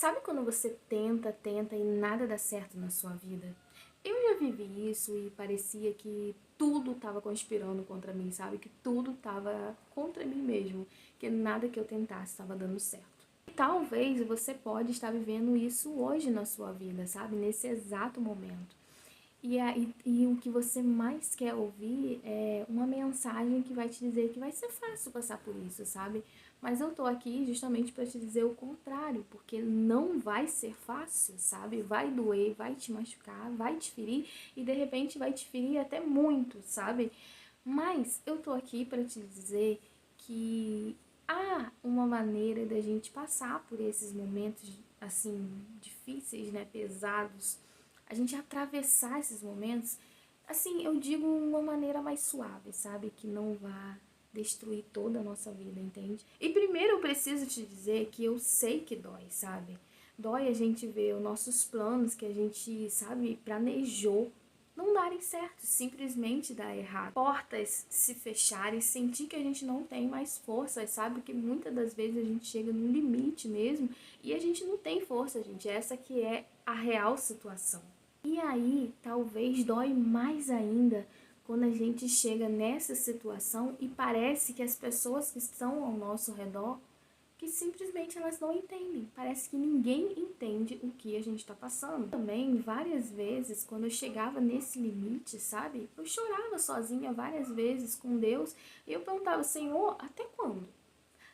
Sabe quando você tenta e nada dá certo na sua vida? Eu já vivi isso e parecia que tudo estava conspirando contra mim, sabe? Que tudo estava contra mim mesmo, que nada que eu tentasse estava dando certo. E talvez você pode estar vivendo isso hoje na sua vida, sabe? Nesse exato momento. E o que você mais quer ouvir é uma mensagem que vai te dizer que vai ser fácil passar por isso, sabe? Mas eu tô aqui justamente para te dizer o contrário, porque não vai ser fácil, sabe? Vai doer, vai te machucar, vai te ferir e de repente vai te ferir até muito, sabe? Mas eu tô aqui para te dizer que há uma maneira da gente passar por esses momentos assim difíceis, né, pesados, a gente atravessar esses momentos, assim, eu digo uma maneira mais suave, sabe? Que não vá destruir toda a nossa vida, entende? E primeiro eu preciso te dizer que eu sei que dói, sabe? Dói a gente ver os nossos planos que a gente, sabe, planejou não darem certo, simplesmente dar errado. Portas se fecharem, sentir que a gente não tem mais força, sabe? Que muitas das vezes a gente chega no limite mesmo e a gente não tem força, gente. Essa que é a real situação. E aí, talvez dói mais ainda quando a gente chega nessa situação e parece que as pessoas que estão ao nosso redor, que simplesmente elas não entendem. Parece que ninguém entende o que a gente está passando. Também, várias vezes, quando eu chegava nesse limite, sabe? Eu chorava sozinha várias vezes com Deus e eu perguntava, Senhor, até quando?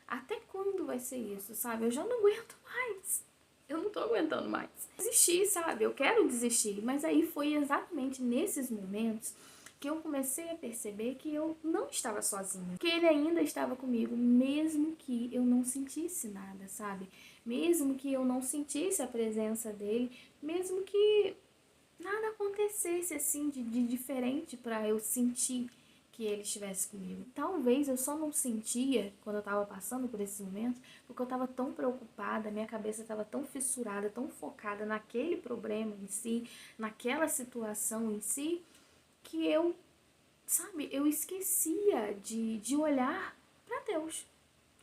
Até quando vai ser isso, sabe? Eu já não aguento mais. Eu não tô aguentando mais. Desistir, sabe? Eu quero desistir. Mas aí foi exatamente nesses momentos que eu comecei a perceber que eu não estava sozinha. Que ele ainda estava comigo, mesmo que eu não sentisse nada, sabe? Mesmo que eu não sentisse a presença dele, mesmo que nada acontecesse assim de diferente para eu sentir que ele estivesse comigo. Talvez eu só não sentia quando eu estava passando por esses momentos, porque eu estava tão preocupada, minha cabeça estava tão fissurada, tão focada naquele problema em si, naquela situação em si, que eu, sabe, eu esquecia de olhar para Deus.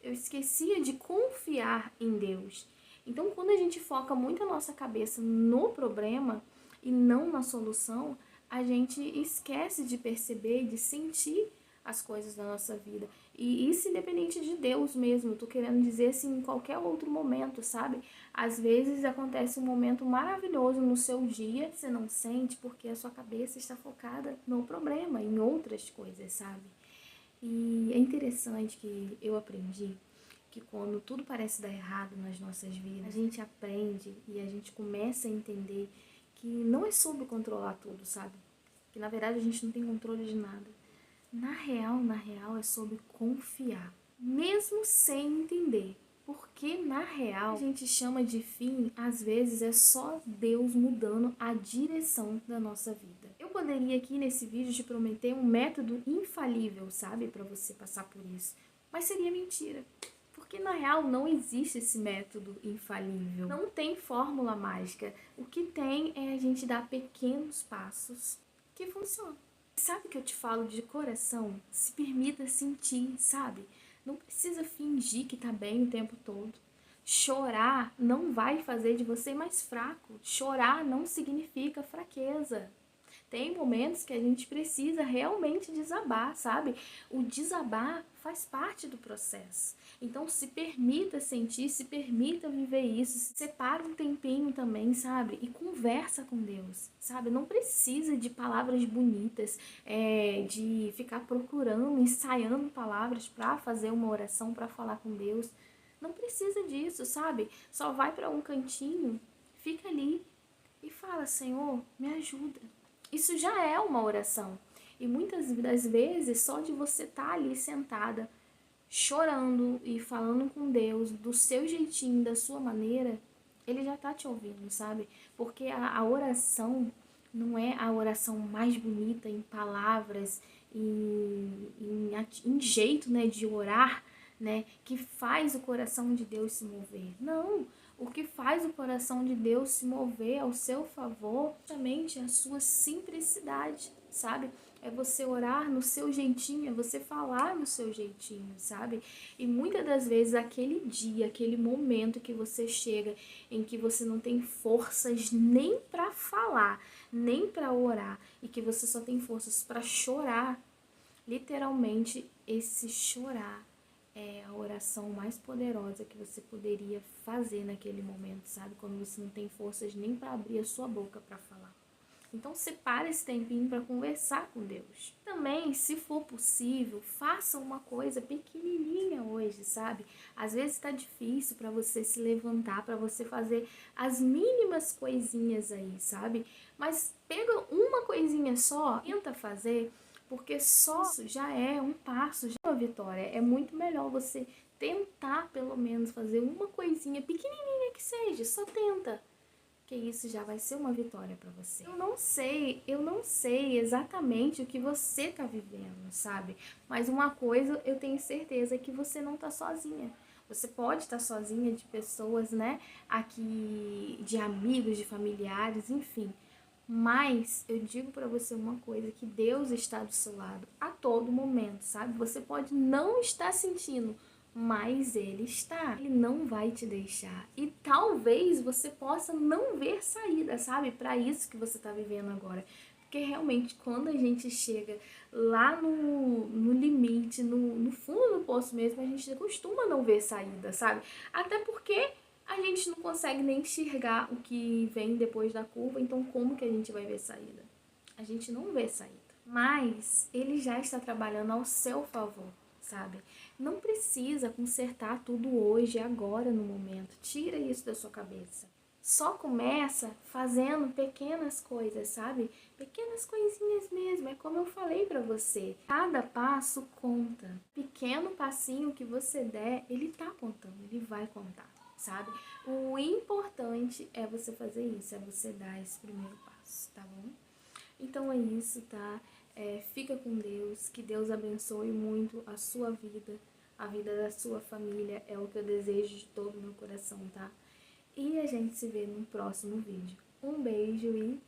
Eu esquecia de confiar em Deus. Então, quando a gente foca muito a nossa cabeça no problema e não na solução, a gente esquece de perceber, de sentir as coisas da nossa vida. E isso independente de Deus mesmo, eu tô querendo dizer assim, em qualquer outro momento, sabe? Às vezes acontece um momento maravilhoso no seu dia, você não sente porque a sua cabeça está focada no problema, em outras coisas, sabe? E é interessante que eu aprendi que quando tudo parece dar errado nas nossas vidas, a gente aprende e a gente começa a entender que não é sobre controlar tudo, sabe? Que na verdade a gente não tem controle de nada. Na real é sobre confiar, mesmo sem entender. Porque na real a gente chama de fim, às vezes é só Deus mudando a direção da nossa vida. Eu poderia aqui nesse vídeo te prometer um método infalível, sabe, para você passar por isso, mas seria mentira. Porque na real não existe esse método infalível. Não tem fórmula mágica. O que tem é a gente dar pequenos passos que funcionam. Sabe que eu te falo de coração? Se permita sentir, sabe? Não precisa fingir que tá bem o tempo todo. Chorar não vai fazer de você mais fraco. Chorar não significa fraqueza. Tem momentos que a gente precisa realmente desabar, sabe? O desabar faz parte do processo. Então se permita sentir, se permita viver isso. Separa um tempinho também, sabe? E conversa com Deus, sabe? Não precisa de palavras bonitas, de ficar procurando, ensaiando palavras para fazer uma oração, para falar com Deus. Não precisa disso, sabe? Só vai para um cantinho, fica ali e fala, Senhor, me ajuda. Isso já é uma oração. E muitas das vezes, só de você estar ali sentada, chorando e falando com Deus do seu jeitinho, da sua maneira, Ele já está te ouvindo, sabe? Porque a oração não é a oração mais bonita em palavras, em jeito, né, de orar, né, que faz o coração de Deus se mover. Não, o que faz o coração de Deus se mover ao seu favor, justamente a sua simplicidade, sabe? é você orar no seu jeitinho, é você falar no seu jeitinho, sabe? E muitas das vezes aquele dia, aquele momento que você chega em que você não tem forças nem para falar, nem para orar, e que você só tem forças para chorar, literalmente esse chorar é a oração mais poderosa que você poderia fazer naquele momento, sabe? Quando você não tem forças nem para abrir a sua boca para falar. Então separe esse tempinho para conversar com Deus. Também, se for possível, faça uma coisa pequenininha hoje, sabe? Às vezes está difícil para você se levantar, para você fazer as mínimas coisinhas aí, sabe? Mas pega uma coisinha só, tenta fazer, porque só isso já é um passo, já é uma vitória. É muito melhor você tentar pelo menos fazer uma coisinha pequenininha que seja, só tenta, que isso já vai ser uma vitória para você. Eu não sei exatamente o que você tá vivendo, sabe? Mas uma coisa eu tenho certeza, é que você não tá sozinha. Você pode estar sozinha, de pessoas, né, aqui, de amigos, de familiares, enfim. Mas eu digo para você uma coisa, que Deus está do seu lado a todo momento, sabe? Você pode não estar sentindo, mas Ele está. Ele não vai te deixar. E talvez você possa não ver saída, sabe? Para isso que você está vivendo agora. Porque realmente, quando a gente chega lá no limite, no fundo do poço mesmo, a gente costuma não ver saída, sabe? Até porque a gente não consegue nem enxergar o que vem depois da curva, então como que a gente vai ver saída? A gente não vê saída. Mas ele já está trabalhando ao seu favor, sabe? Não precisa consertar tudo hoje, agora, no momento. Tira isso da sua cabeça. Só começa fazendo pequenas coisas, sabe? Pequenas coisinhas mesmo, é como eu falei pra você. Cada passo conta. Pequeno passinho que você der, ele tá contando, ele vai contar, sabe? O importante é você fazer isso, é você dar esse primeiro passo, tá bom? Então é isso, tá? Fica com Deus, que Deus abençoe muito a sua vida, a vida da sua família, é o que eu desejo de todo o meu coração, tá? E a gente se vê no próximo vídeo. Um beijo e